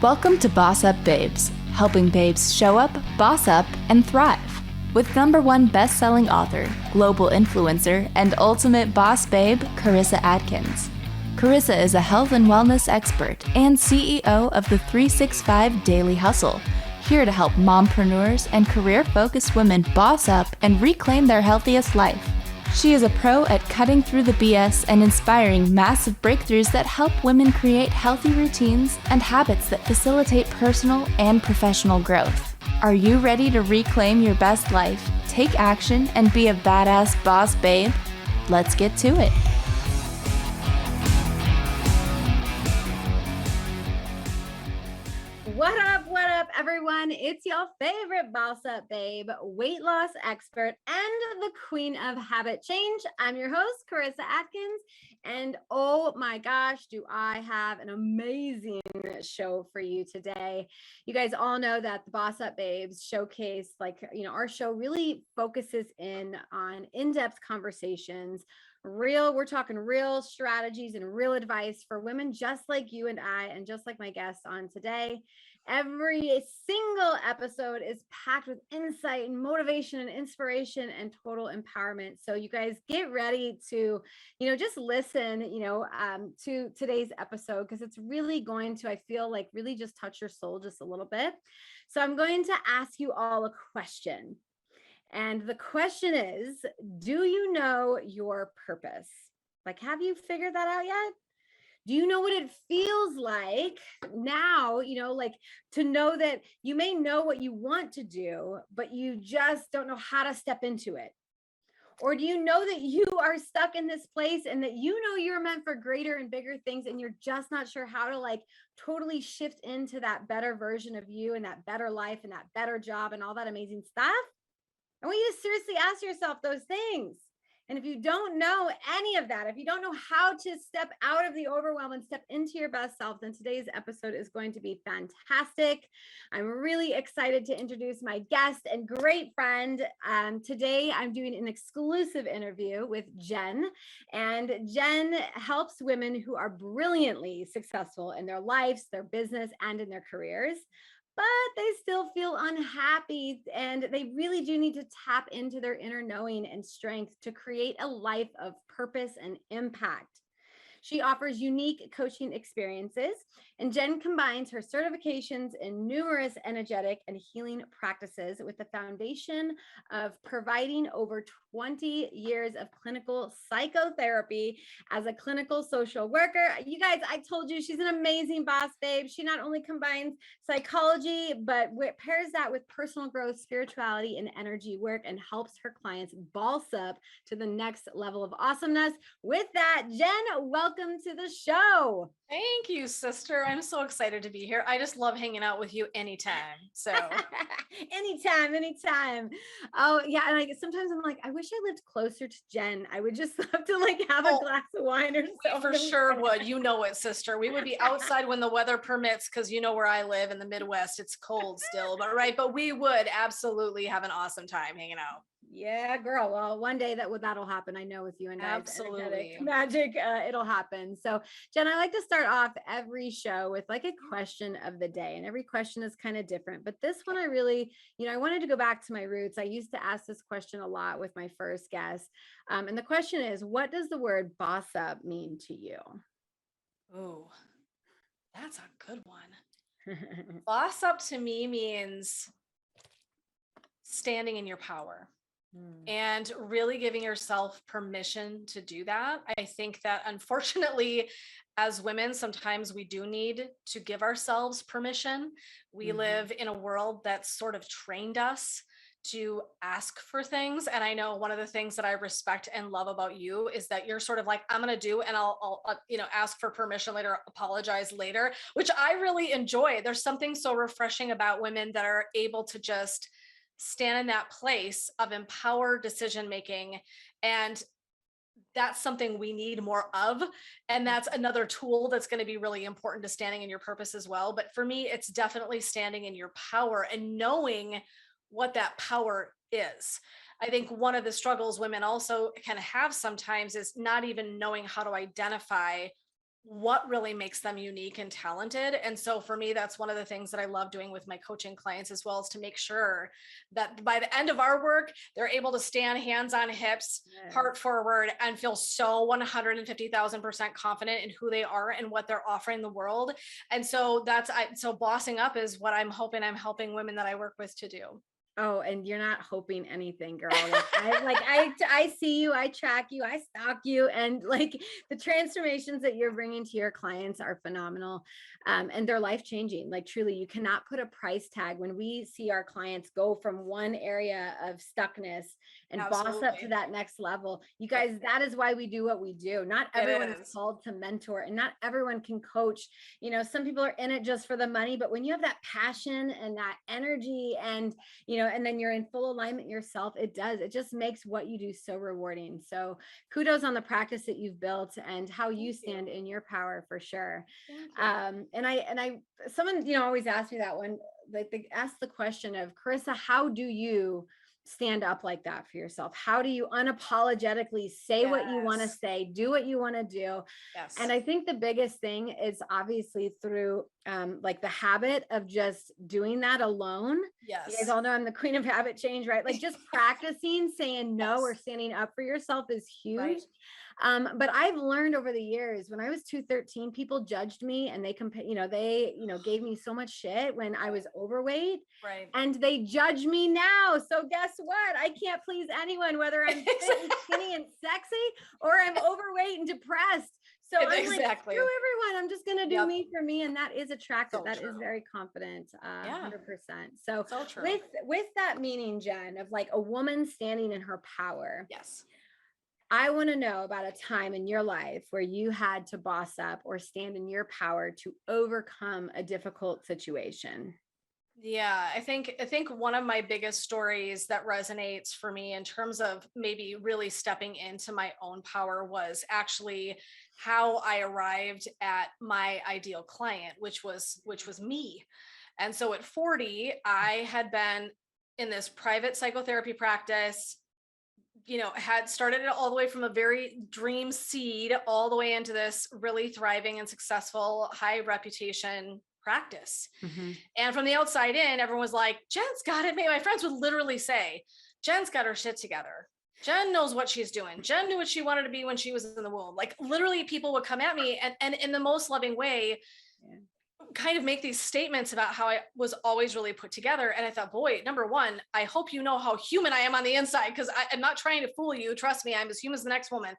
Welcome to Boss Up Babes, helping babes show up, boss up, and thrive. With #1 best-selling author, global influencer, and ultimate boss babe, Karissa Adkins. Karissa is a health and wellness expert and CEO of the 365 Daily Hustle, here to help mompreneurs and career-focused women boss up and reclaim their healthiest life. She is a pro at cutting through the BS and inspiring massive breakthroughs that help women create healthy routines and habits that facilitate personal and professional growth. Are you ready to reclaim your best life, take action, and be a badass boss babe? Let's get to it. What up, everyone? It's your favorite boss up babe, weight loss expert, and the queen of habit change. I'm your host, Karissa Adkins, and oh my gosh, do I have an amazing show for you today. You guys all know that the Boss Up Babes showcase, our show really focuses on in-depth conversations. We're talking real strategies and real advice for women just like you and I, and just like my guest on today. Every single episode is packed with insight and motivation and inspiration and total empowerment. So you guys get ready to, just listen, to today's episode, because it's really going to, I feel like, really just touch your soul just a little bit. So I'm going to ask you all a question. And the question is, do you know your purpose? Have you figured that out yet? Do you know what it feels like now, to know that you may know what you want to do, but you just don't know how to step into it? Or do you know that you are stuck in this place and that you're meant for greater and bigger things, and you're just not sure how to totally shift into that better version of you and that better life and that better job and all that amazing stuff? I want you to seriously ask yourself those things. And if you don't know any of that, if you don't know how to step out of the overwhelm and step into your best self, then today's episode is going to be fantastic. I'm really excited to introduce my guest and great friend. Today, I'm doing an exclusive interview with Jen. And Jen helps women who are brilliantly successful in their lives, their business, and in their careers, but they still feel unhappy, and they really do need to tap into their inner knowing and strength to create a life of purpose and impact. She offers unique coaching experiences, and Jen combines her certifications in numerous energetic and healing practices with the foundation of providing over 20 years of clinical psychotherapy as a clinical social worker. You guys, I told you she's an amazing boss babe. She not only combines psychology, but pairs that with personal growth, spirituality, and energy work, and helps her clients boss up to the next level of awesomeness. With that, Jen, welcome to the show. Thank you, sister. I'm so excited to be here. I just love hanging out with you anytime. So anytime. Oh yeah. And sometimes I'm like, I wish I lived closer to Jen. I would just love to have a glass of wine or something. For sure would. You know it, sister. We would be outside when the weather permits, because you know where I live in the Midwest, it's cold still, but we would absolutely have an awesome time hanging out. Yeah, girl. Well, one day that'll happen. I know with you and absolutely magic, it'll happen. So, Jen, I like to start off every show with a question of the day, and every question is kind of different. But this one, I really, I wanted to go back to my roots. I used to ask this question a lot with my first guest, and the question is, what does the word boss up mean to you? Oh, that's a good one. Boss up to me means standing in your power. And really giving yourself permission to do that. I think that unfortunately, as women, sometimes we do need to give ourselves permission. We live in a world that's sort of trained us to ask for things. And I know one of the things that I respect and love about you is that you're sort of like, I'm going to do, and I'll ask for permission later, apologize later, which I really enjoy. There's something so refreshing about women that are able to just stand in that place of empowered decision-making. And that's something we need more of. And that's another tool that's going to be really important to standing in your purpose as well. But for me, it's definitely standing in your power and knowing what that power is. I think one of the struggles women also kind of have sometimes is not even knowing how to identify what really makes them unique and talented. And so for me, that's one of the things that I love doing with my coaching clients as well, is to make sure that by the end of our work, they're able to stand hands on hips, heart forward, and feel so 150,000% confident in who they are and what they're offering the world. And so so bossing up is what I'm helping women that I work with to do. Oh, and you're not hoping anything, girl. I see you, I track you, I stalk you, and like the transformations that you're bringing to your clients are phenomenal. And they're life changing. Like truly, you cannot put a price tag when we see our clients go from one area of stuckness and boss up to that next level. You guys, that is why we do what we do. Not everyone is called to mentor, and not everyone can coach. You know, some people are in it just for the money, but when you have that passion and that energy and, you know, and then you're in full alignment yourself, it just makes what you do so rewarding. So kudos on the practice that you've built and how you stand in your power, for sure. Someone, you know, always asks me that one, like they ask the question of, Karissa, how do you stand up like that for yourself? How do you unapologetically say what you want to say, do what you want to do? And I think the biggest thing is obviously through like the habit of just doing that alone. You guys all know I'm the queen of habit change, right? Like just practicing saying no or standing up for yourself is huge. But I've learned over the years, when I was 213, people judged me and they gave me so much shit when I was overweight, and they judge me now. So guess what? I can't please anyone, whether I'm fit and skinny and sexy or I'm overweight and depressed. So I'm like, screw everyone. I'm just going to do me for me. And that is attractive. That is very confident, 100%. So with that meaning, Jen, of like a woman standing in her power. I want to know about a time in your life where you had to boss up or stand in your power to overcome a difficult situation. Yeah, I think one of my biggest stories that resonates for me in terms of maybe really stepping into my own power was actually how I arrived at my ideal client, which was me. And so at 40, I had been in this private psychotherapy practice, you know, had started it all the way from a very dream seed all the way into this really thriving and successful, high reputation practice. And from the outside in, everyone was like, Jen's got it. My friends would literally say, Jen's got her shit together. Jen knows what she's doing. Jen knew what she wanted to be when she was in the womb. Like literally people would come at me and in the most loving way, kind of make these statements about how I was always really put together. And I thought, boy, number one, I hope you know how human I am on the inside, because I'm not trying to fool you. Trust me, I'm as human as the next woman.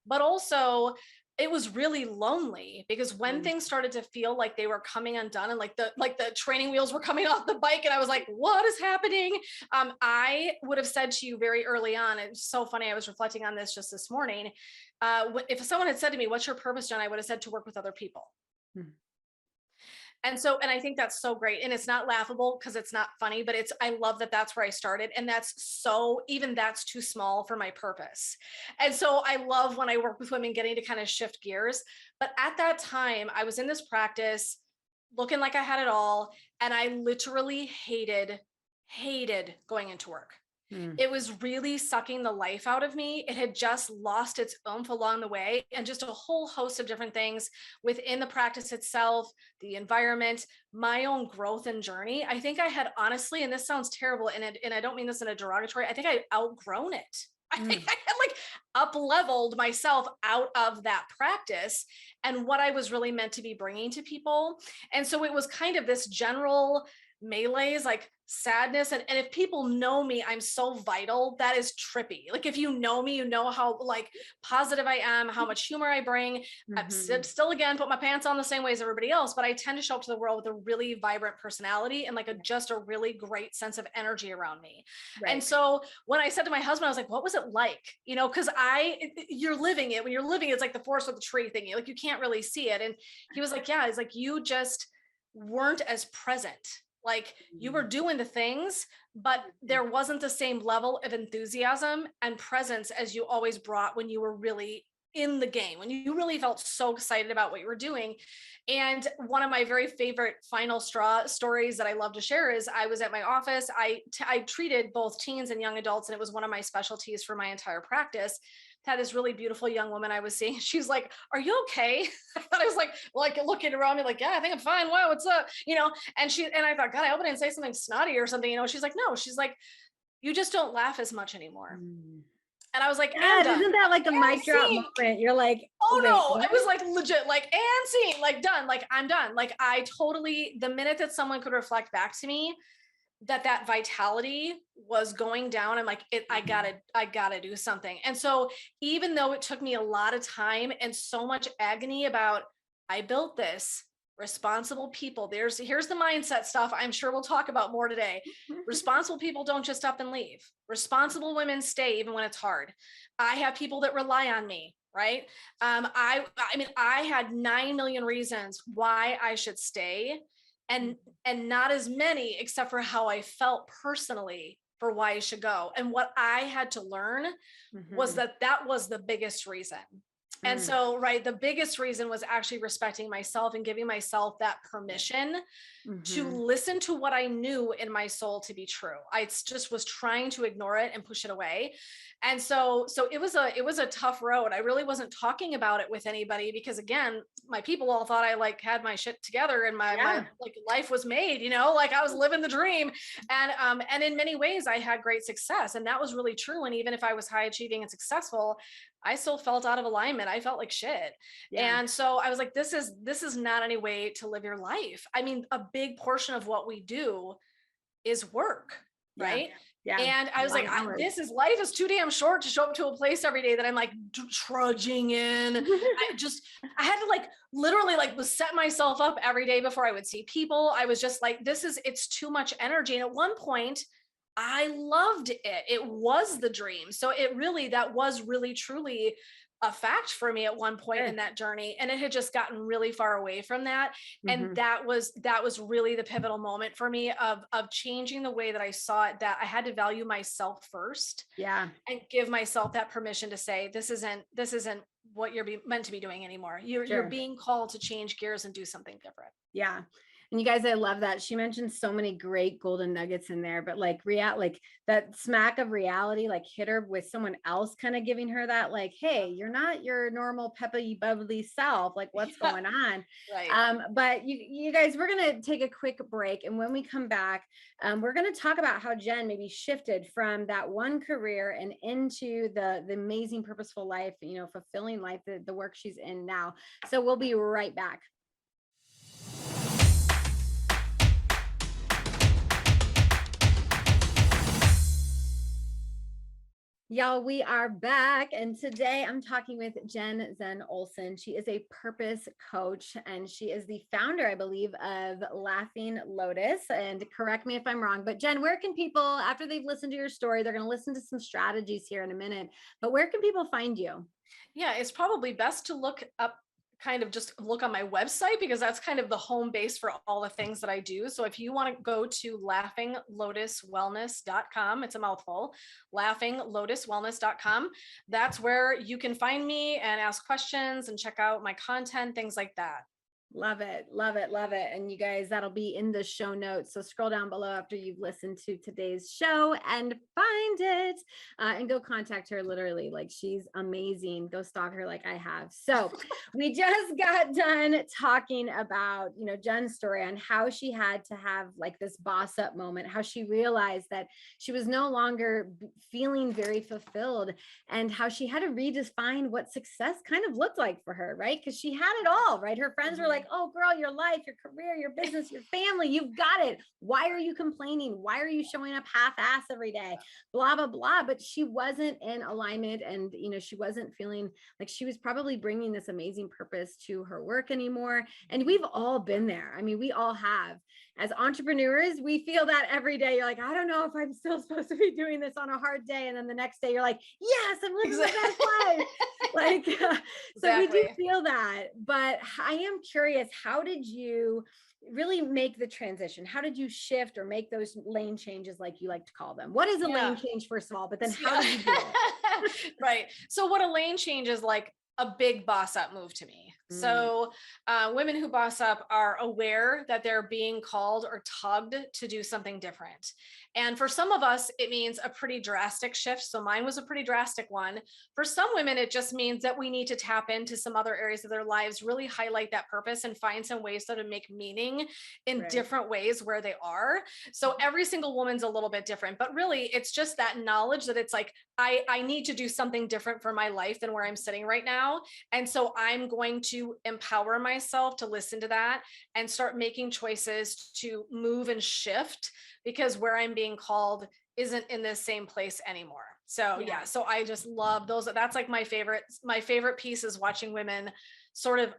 But also it was really lonely, because when things started to feel like they were coming undone and like the training wheels were coming off the bike and I was like, what is happening? I would have said to you very early on, it's so funny, I was reflecting on this just this morning. If someone had said to me, what's your purpose, Jen? I would have said to work with other people. And I think that's so great. And it's not laughable because it's not funny, but I love that that's where I started. And that's too small for my purpose. And so I love when I work with women getting to kind of shift gears. But at that time, I was in this practice looking like I had it all. And I literally hated going into work. It was really sucking the life out of me. It had just lost its oomph along the way, and just a whole host of different things within the practice itself, the environment, my own growth and journey. I think I had honestly, and this sounds terrible, and I don't mean this in a derogatory, I think I outgrown it. I think I had like up-leveled myself out of that practice and what I was really meant to be bringing to people. And so it was kind of this general melees, like sadness. And if people know me, I'm so vital. That is trippy. Like if you know me, you know how like positive I am, how much humor I bring. I'm still, again, put my pants on the same way as everybody else, but I tend to show up to the world with a really vibrant personality and like just a really great sense of energy around me. And so when I said to my husband, I was like, what was it like? You know, because you're living it. When you're living it, it's like the forest with the tree thingy. Like you can't really see it. And he was like, yeah, it's like, you just weren't as present. Like you were doing the things, but there wasn't the same level of enthusiasm and presence as you always brought when you were really in the game, when you really felt so excited about what you were doing. And one of my very favorite final straw stories that I love to share is I was at my office. I treated both teens and young adults, and it was one of my specialties for my entire practice. Had this really beautiful young woman I was seeing. She's like, "Are you okay?" I thought I was like looking around me like, "Yeah, I think I'm fine. Wow, what's up?" And I thought, God, I hope I didn't say something snotty or something. She's like, "No," she's like, "You just don't laugh as much anymore." And I was like, God, and isn't that like a mic drop scene. moment? You're like, Oh wait, no, what? it was like legit, like, and scene, like done, like I'm done. Like I totally, the minute that someone could reflect back to me that vitality was going down, I'm like, I gotta do something. And so even though it took me a lot of time and so much agony about, I built this, responsible people, here's the mindset stuff I'm sure we'll talk about more today. Responsible people don't just up and leave. Responsible women stay even when it's hard. I have people that rely on me, right? I mean, I had 9 million reasons why I should stay, and not as many except for how I felt personally for why I should go. And what I had to learn was that was the biggest reason. And so, right, the biggest reason was actually respecting myself and giving myself that permission to listen to what I knew in my soul to be true. I just was trying to ignore it and push it away. And so it was a tough road. I really wasn't talking about it with anybody because, again, my people all thought I like had my shit together and my like life was made, like I was living the dream. And in many ways I had great success, and that was really true. And even if I was high achieving and successful, I still felt out of alignment. I felt like shit. Yeah. And so I was like, this is not any way to live your life. I mean, a big portion of what we do is work, right? Yeah. And I was like, life is too damn short to show up to a place every day that I'm like trudging in. I had to like literally like set myself up every day before I would see people. I was just like, it's too much energy. And at one point I loved it. It was the dream. So that was really truly a fact for me at one point in that journey. And it had just gotten really far away from that. And that was really the pivotal moment for me of changing the way that I saw it, that I had to value myself first. Yeah. And give myself that permission to say, this isn't what you're meant to be doing anymore. You're being called to change gears and do something different. Yeah. And you guys, I love that. She mentioned so many great golden nuggets in there, but like that smack of reality, like hit her with someone else kind of giving her that, like, hey, you're not your normal peppy, bubbly self. Like, what's going on? Right. But you guys, we're going to take a quick break. And when we come back, we're going to talk about how Jen maybe shifted from that one career and into the amazing, purposeful life, fulfilling life, the work she's in now. So we'll be right back. Y'all, we are back, and today I'm talking with Jen Zen-Olson. She is a purpose coach, and she is the founder, I believe, of Laughing Lotus. And correct me if I'm wrong, but Jen, where can people, after they've listened to your story, they're going to listen to some strategies here in a minute, but where can people find you? Yeah, it's probably best to look on my website, because that's kind of the home base for all the things that I do. So if you want to go to laughinglotuswellness.com, it's a mouthful, laughinglotuswellness.com, that's where you can find me and ask questions and check out my content, things like that. Love it. Love it. Love it. And you guys, that'll be in the show notes. So scroll down below after you've listened to today's show and find it and go contact her. Literally, like, she's amazing. Go stalk her like I have. So we just got done talking about, Jen's story on how she had to have like this boss up moment, how she realized that she was no longer feeling very fulfilled, and how she had to redefine what success kind of looked like for her, right? Because she had it all, right? Her friends were like, oh girl, your life, your career, your business, your family, you've got it. Why are you complaining? Why are you showing up half-ass every day? Blah, blah, blah. But she wasn't in alignment, and she wasn't feeling like she was probably bringing this amazing purpose to her work anymore. And we've all been there. I mean, we all have. As entrepreneurs, we feel that every day. You're like, I don't know if I'm still supposed to be doing this on a hard day. And then the next day you're like, yes, I'm living my best life. Like, so we do feel that. But I am curious, how did you really make the transition? How did you shift or make those lane changes, like you like to call them? What is a lane change, first of all? But then how did you do it? Right. So what a lane change is, like, a big boss up move to me. So women who boss up are aware that they're being called or tugged to do something different. And for some of us, it means a pretty drastic shift. So mine was a pretty drastic one. For some women, it just means that we need to tap into some other areas of their lives, really highlight that purpose and find some ways to make meaning in different ways where they are. So every single woman's a little bit different, but really it's just that knowledge that it's like, I need to do something different for my life than where I'm sitting right now. And so I'm going to empower myself to listen to that and start making choices to move and shift, because where I'm being called isn't in the same place anymore. So so I just love those. That's like my favorite piece is watching women sort of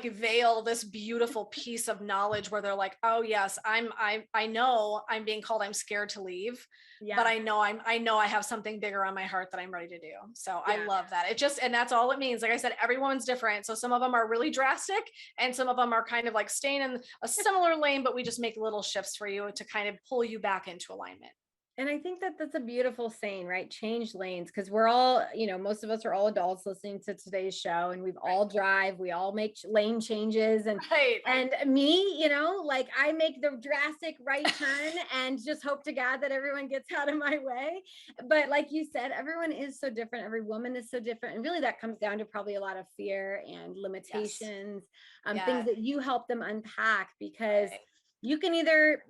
veil this beautiful piece of knowledge where they're like, oh yes, I know I'm being called, I'm scared to leave, but I know I have something bigger on my heart that I'm ready to do. So I love that. And that's all it means. Like I said, every woman's different. So some of them are really drastic and some of them are kind of like staying in a similar lane, but we just make little shifts for you to kind of pull you back into alignment. And I think that that's a beautiful saying, right? Change lanes, because we're all, most of us are all adults listening to today's show, and we've all drive, we all make lane changes. And me, like I make the drastic right turn and just hope to God that everyone gets out of my way. But like you said, everyone is so different. Every woman is so different. And really that comes down to probably a lot of fear and limitations, things that you help them unpack, because you can either,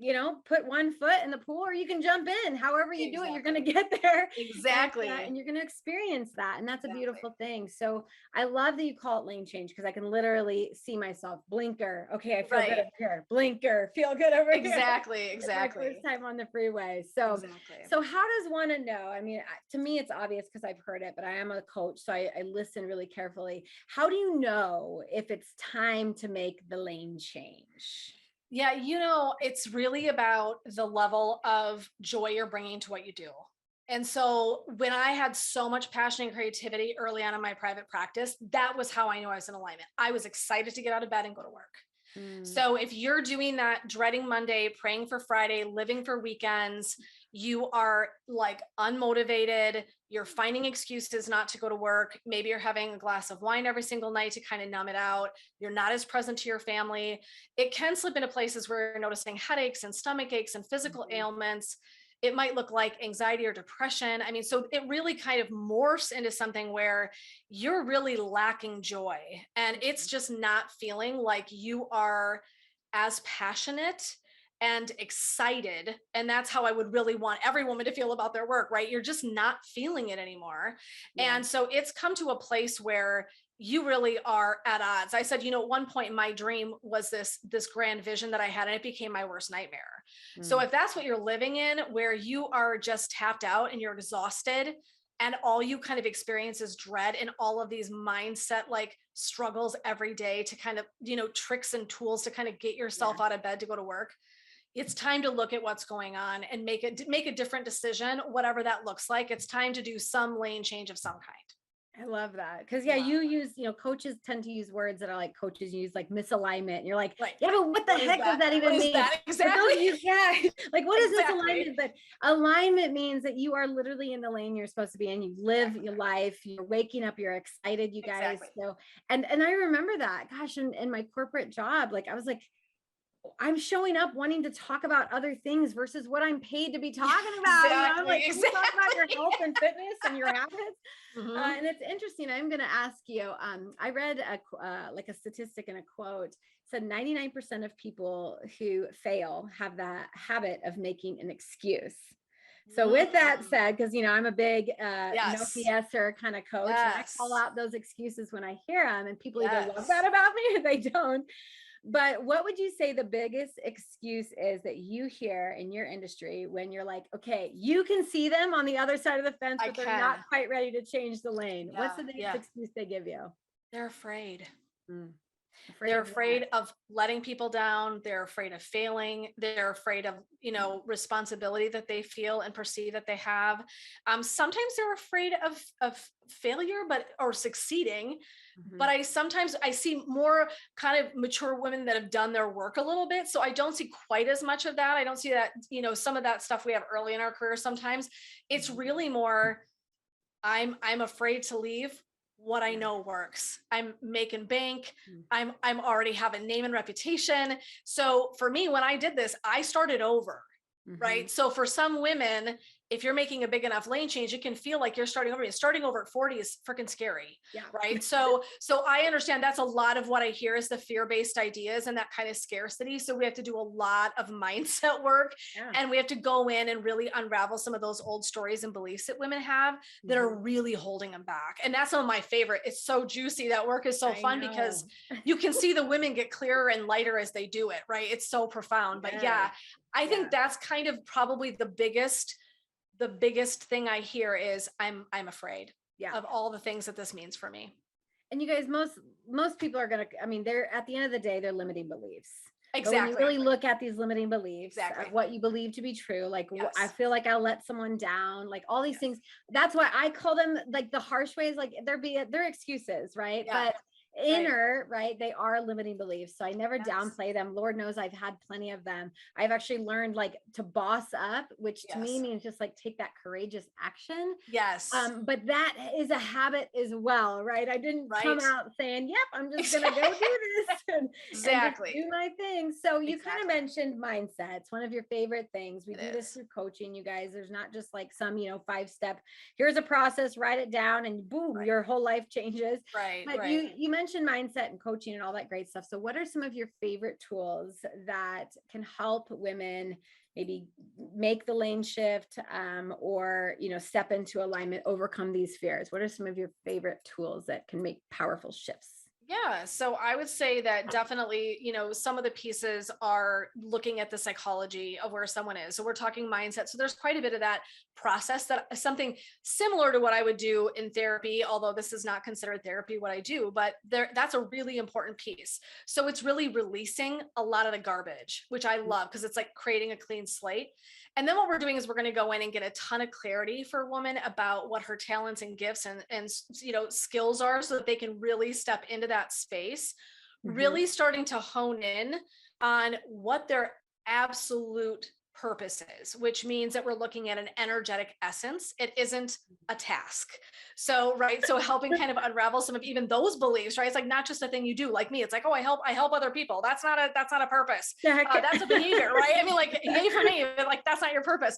put one foot in the pool or you can jump in. However you do it, you're going to get there. Exactly. And you're going to experience that. And that's a beautiful thing. So I love that you call it lane change, because I can literally see myself. Blinker. Okay, I feel good over here. Blinker. Feel good over here. Exactly. It's my first time on the freeway. So, so how does one know? I mean, to me, it's obvious because I've heard it, but I am a coach, so I listen really carefully. How do you know if it's time to make the lane change? Yeah, it's really about the level of joy you're bringing to what you do. And so when I had so much passion and creativity early on in my private practice, that was how I knew I was in alignment. I was excited to get out of bed and go to work. So if you're doing that, dreading Monday, praying for Friday, living for weekends, you are like unmotivated, you're finding excuses not to go to work. Maybe you're having a glass of wine every single night to kind of numb it out. You're not as present to your family. It can slip into places where you're noticing headaches and stomach aches and physical ailments. It might look like anxiety or depression. I mean, so it really kind of morphs into something where you're really lacking joy, and it's just not feeling like you are as passionate and excited. And that's how I would really want every woman to feel about their work, right? You're just not feeling it anymore. And so it's come to a place where you really are at odds. I said, at one point my dream was this grand vision that I had, and it became my worst nightmare. So if that's what you're living in, where you are just tapped out and you're exhausted, and all you kind of experience is dread and all of these mindset like struggles every day to kind of, tricks and tools to kind of get yourself out of bed to go to work, it's time to look at what's going on and make a different decision, whatever that looks like. It's time to do some lane change of some kind. I love that. Because you use, coaches tend to use words that are like coaches use, like misalignment. And you're like, yeah, but what the heck does that even mean? Exactly. Like what is misalignment? But alignment means that you are literally in the lane you're supposed to be in. You live your life, you're waking up, you're excited, you guys. So, and I remember that, gosh, in my corporate job, like I was like, I'm showing up wanting to talk about other things versus what I'm paid to be talking about. I'm like, can we talk about your health and fitness and your habits? And it's interesting. I'm going to ask you, I read a statistic and a quote. It said 99% of people who fail have that habit of making an excuse. So with that said, because, I'm a big no BSer kind of coach, and I call out those excuses when I hear them, and people either love that about me or they don't. But what would you say the biggest excuse is that you hear in your industry when you're like, okay, you can see them on the other side of the fence, but they're not quite ready to change the lane? What's the biggest excuse they give you? They're afraid. They're afraid of letting people down. They're afraid of failing. They're afraid of, responsibility that they feel and perceive that they have. Sometimes they're afraid of failure, or succeeding. But I see more kind of mature women that have done their work a little bit. So I don't see quite as much of that. I don't see that, some of that stuff we have early in our career. Sometimes it's really more, I'm afraid to leave. what I know works. I'm making bank. Mm. I'm already have a name and reputation. So for me, when I did this, I started over. Right. So for some women, if you're making a big enough lane change, it can feel like you're starting over. Starting over at 40 is freaking scary. Yeah. Right. So I understand that's a lot of what I hear is the fear-based ideas and that kind of scarcity. So we have to do a lot of mindset work, and we have to go in and really unravel some of those old stories and beliefs that women have that are really holding them back. And that's some of my favorite. It's so juicy. That work is so fun because you can see the women get clearer and lighter as they do it. Right. It's so profound. But I think that's kind of probably the biggest thing I hear is I'm afraid of all the things that this means for me. And you guys, most people are going to, I mean, they're at the end of the day, they're limiting beliefs. Exactly. But when you really look at these limiting beliefs of what you believe to be true, like I feel like I'll let someone down, like all these things. That's why I call them like the harsh ways, like they're excuses, right? But inner, right, they are limiting beliefs. So I never downplay them. Lord knows I've had plenty of them. I've actually learned like to boss up, which to me means just like take that courageous action. But that is a habit as well, right? I didn't come out saying, yep, I'm just gonna go do this and just do my thing. So you kind of mentioned mindset. It's one of your favorite things. We do this through coaching, you guys. There's not just like some 5-step, here's a process, write it down and boom, your whole life changes. But you mentioned mindset and coaching and all that great stuff. So what are some of your favorite tools that can help women maybe make the lane shift or, step into alignment, overcome these fears? What are some of your favorite tools that can make powerful shifts? Yeah. So I would say that definitely, some of the pieces are looking at the psychology of where someone is. So we're talking mindset. So there's quite a bit of that process that is something similar to what I would do in therapy, although this is not considered therapy, what I do, but that's a really important piece. So it's really releasing a lot of the garbage, which I love because it's like creating a clean slate. And then what we're doing is we're going to go in and get a ton of clarity for a woman about what her talents and gifts and skills are so that they can really step into that space, really starting to hone in on what their absolute purpose is, which means that we're looking at an energetic essence. It isn't a task. So helping kind of unravel some of even those beliefs, right? It's like not just a thing you do like me. It's like, oh, I help other people. That's not a purpose. That's a behavior, right? I mean, like, yay for me, but like, that's not your purpose.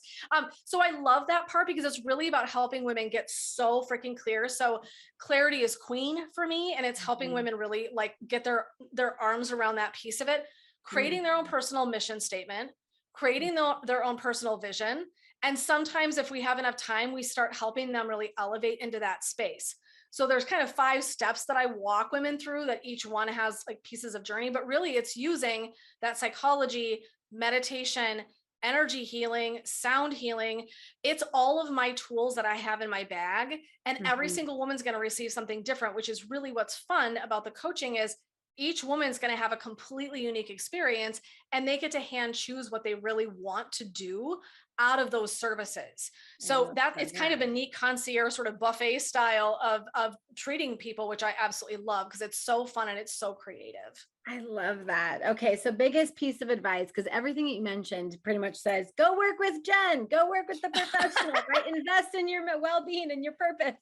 So I love that part because it's really about helping women get so freaking clear. So clarity is queen for me. And it's helping women really like get their arms around that piece of it, creating their own personal mission statement, creating their own personal vision. And sometimes if we have enough time, we start helping them really elevate into that space. So there's kind of 5 steps that I walk women through that each one has like pieces of journey, but really it's using that psychology, meditation, energy healing, sound healing. It's all of my tools that I have in my bag. And every single woman's going to receive something different, which is really what's fun about the coaching is each woman's going to have a completely unique experience and they get to hand choose what they really want to do out of those services. So it's kind of a neat concierge sort of buffet style of treating people, which I absolutely love because it's so fun and it's so creative. I love that. Okay. So biggest piece of advice, because everything that you mentioned pretty much says, go work with Jen, go work with the professional, right? Invest in your well-being and your purpose.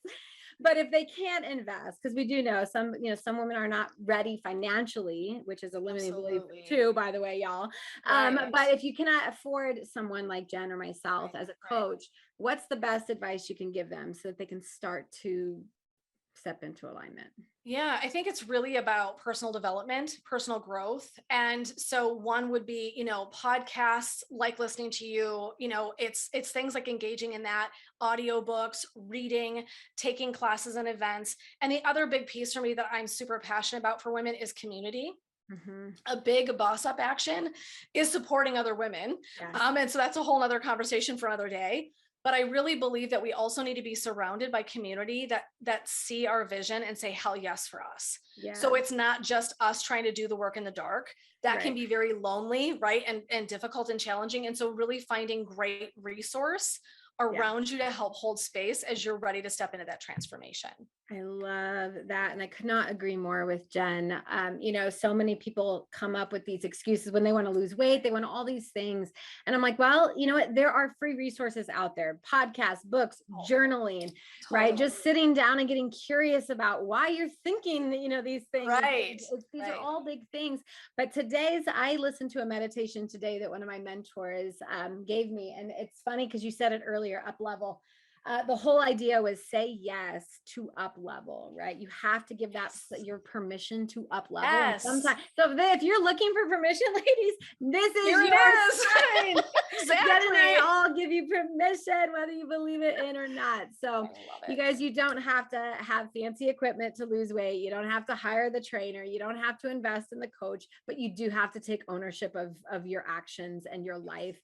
But if they can't invest, because we do know some women are not ready financially, which is a limiting belief too, by the way, y'all. But if you cannot afford someone like Jen or myself as a coach, what's the best advice you can give them so that they can start to step into alignment? Yeah, I think it's really about personal development, personal growth. And so one would be, podcasts, like listening to you, it's things like engaging in that, audiobooks, reading, taking classes and events. And the other big piece for me that I'm super passionate about for women is community. A big BossUp action is supporting other women. And so that's a whole nother conversation for another day. But I really believe that we also need to be surrounded by community that see our vision and say, hell yes for us. So it's not just us trying to do the work in the dark. That can be very lonely, right? And difficult and challenging. And so really finding great resource around you to help hold space as you're ready to step into that transformation. I love that. And I could not agree more with Jen. So many people come up with these excuses when they want to lose weight, they want all these things. And I'm like, well, you know what? There are free resources out there, podcasts, books, journaling, right? Just sitting down and getting curious about why you're thinking, these things. Right. These are all big things. But I listened to a meditation today that one of my mentors gave me. And it's funny because you said it earlier, up level. The whole idea was say yes to up level, right? You have to give that your permission to up level. Yes. If you're looking for permission, ladies, this is your sign. Exactly. Jen and I all give you permission, whether you believe it in or not. So you guys, you don't have to have fancy equipment to lose weight. You don't have to hire the trainer. You don't have to invest in the coach, but you do have to take ownership of your actions and your life,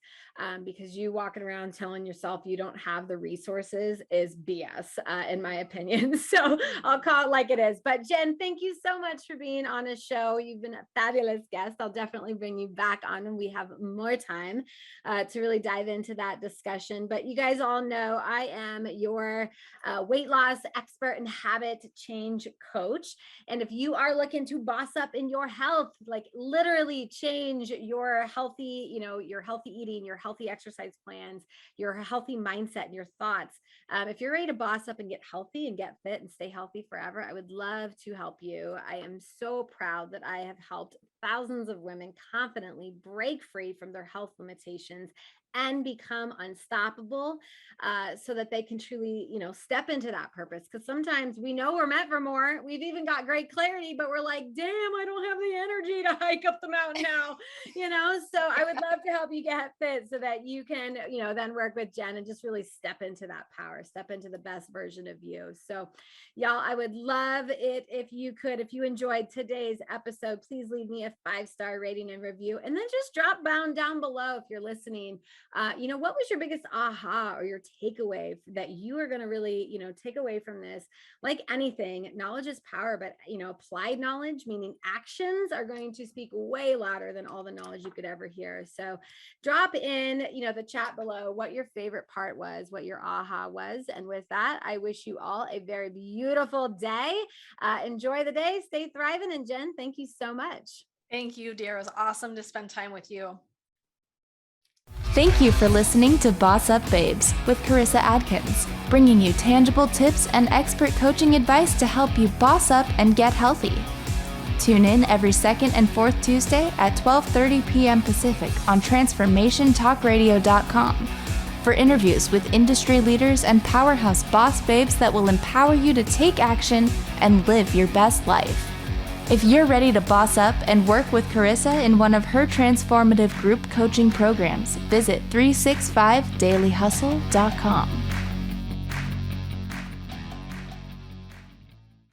because you walking around telling yourself you don't have the resources is BS, in my opinion. So I'll call it like it is. But Jen, thank you so much for being on the show. You've been a fabulous guest. I'll definitely bring you back on when we have more time to really dive into that discussion. But you guys all know I am your weight loss expert and habit change coach. And if you are looking to boss up in your health, like literally change your healthy, your healthy eating, your healthy exercise plans, your healthy mindset and your thoughts. If you're ready to boss up and get healthy and get fit and stay healthy forever, I would love to help you. I am so proud that I have helped thousands of women confidently break free from their health limitations and become unstoppable, so that they can truly, step into that purpose. Because sometimes we know we're meant for more. We've even got great clarity, but we're like, damn, I don't have the energy to hike up the mountain now, So I would love to help you get fit so that you can, then work with Jen and just really step into that power, step into the best version of you. So y'all, I would love it if you enjoyed today's episode, please leave me a 5-star rating and review, and then just drop down below if you're listening. What was your biggest aha or your takeaway that you are going to really, take away from this? Like anything, knowledge is power, but, applied knowledge, meaning actions, are going to speak way louder than all the knowledge you could ever hear. So drop in, the chat below what your favorite part was, what your aha was. And with that, I wish you all a very beautiful day. Enjoy the day, stay thriving. And Jen, thank you so much. Thank you, dear. It was awesome to spend time with you. Thank you for listening to Boss Up Babes with Karissa Adkins, bringing you tangible tips and expert coaching advice to help you boss up and get healthy. Tune in every second and fourth Tuesday at 12:30 p.m. Pacific on TransformationTalkRadio.com for interviews with industry leaders and powerhouse boss babes that will empower you to take action and live your best life. If you're ready to boss up and work with Karissa in one of her transformative group coaching programs, visit 365dailyhustle.com.